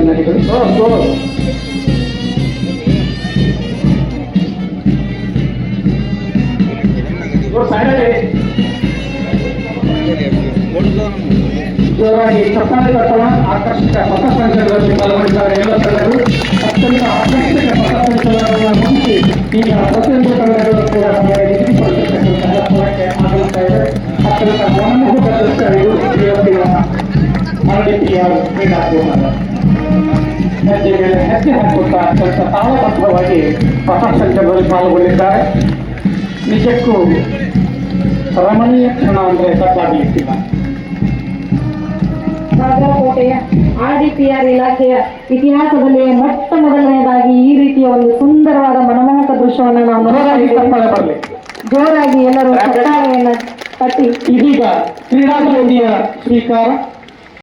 ನಟಿಗಳು. ಜೋರಾಗಿ ಚಪ್ಪಾಳೆ ತಟ್ಟೋಣ. ಆಕರ್ಷಕ ಪಥಸಂಚಲನದಲ್ಲಿ ಪಾಲ್ಗೊಂಡಿದ್ದಾರೆ ಎಲ್ಲ ತಂಡಗಳು. ಅತ್ಯಂತ ಆಕರ್ಷಕ ಪಥಸಂಚಲನವನ್ನು ಮುಗಿಸಿ ಈಗ ಪ್ರತಿಯೊಂದು ತಂಡಗಳು ಕೂಡ ನಮಗೆ ನಿಗದಿಪಡಿಸತಕ್ಕಂಥ ಸ್ಥಳಕ್ಕೆ ಆಗಮಿಸ್ತಾ ಇದೆ. ಅತ್ಯಂತ ಮನಮೋಹಕ ದೃಶ್ಯ ಇದು. ಇವತ್ತಿನ ಮರಳಿಕೆಯ ಕ್ರೀಡಾಕೂಟ ಹೆಜ್ಜೆ ಮೇಲೆ ಹೆಜ್ಜೆ ಹಾಕುತ್ತಾ ಅತ್ಯಂತ ತಾಳಬದ್ಧವಾಗಿ ಪಥಸಂಚಲನದಲ್ಲಿ ಪಾಲ್ಗೊಂಡಿದ್ದಾರೆ. ನಿಜಕ್ಕೂ ರಮಣೀಯ ಕ್ಷಣ ಅಂದರೆ ತಪ್ಪಾಗಲಿಕ್ಕಿಲ್ಲ. ಬಾಗಲಕೋಟೆಯ ಆರ್ಡಿಪಿಆರ್ ಇಲಾಖೆಯ ಇತಿಹಾಸದಲ್ಲಿ ಮೊಟ್ಟ ಮೊದಲನೆಯದಾಗಿ ಈ ರೀತಿಯ ಒಂದು ಸುಂದರವಾದ ಮನಮೋಹಕ ದೃಶ್ಯವನ್ನು ನಾವು ಜೋರಾಗಿ ಎಲ್ಲರೂ ಚಪ್ಪಾಳೆಯನ್ನು ತಟ್ಟಿ ಇದೀಗ ಕ್ರೀಡಾ ಜ್ಯೋತಿಯ ಸ್ವೀಕಾರ